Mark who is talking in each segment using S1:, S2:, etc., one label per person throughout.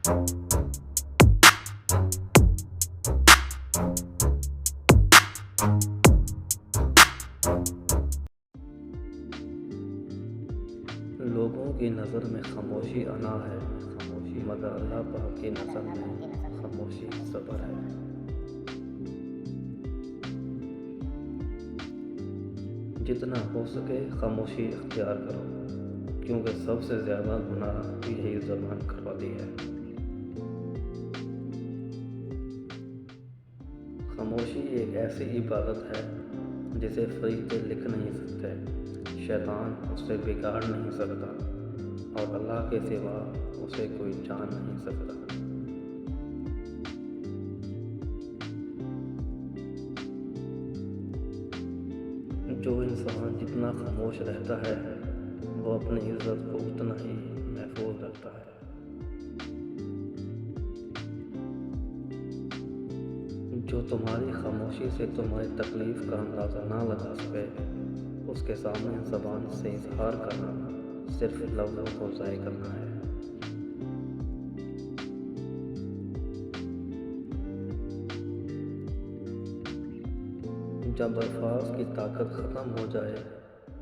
S1: لوگوں کی نظر میں خاموشی انا ہے، مگر اللہ پاک کی نظر میں خاموشی صبر ہے۔ جتنا ہو سکے خاموشی اختیار کرو، کیونکہ سب سے زیادہ گناہ یہی زبان کرواتی ہے۔ خاموشی ایک ایسی عبادت ہے جسے فرشتے لکھ نہیں سکتے، شیطان اسے بگاڑ نہیں سکتا، اور اللہ کے سوا اسے کوئی جان نہیں سکتا۔ جو انسان جتنا خاموش رہتا ہے وہ اپنی عزت کو اتنا ہی محفوظ رکھتا ہے۔ جو تمہاری خاموشی سے تمہاری تکلیف کا اندازہ نہ لگا سکے، اس کے سامنے زبان سے اظہار کرنا صرف لفظوں کو ضائع کرنا ہے۔ جب الفاظ کی طاقت ختم ہو جائے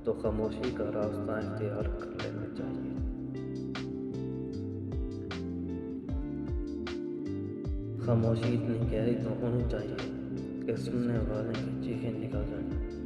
S1: تو خاموشی کا راستہ اختیار کر لینا چاہیے۔ خاموشی اتنی گہری تو ہونی چاہیے کہ سننے والے کی چیخیں نکل جائیں۔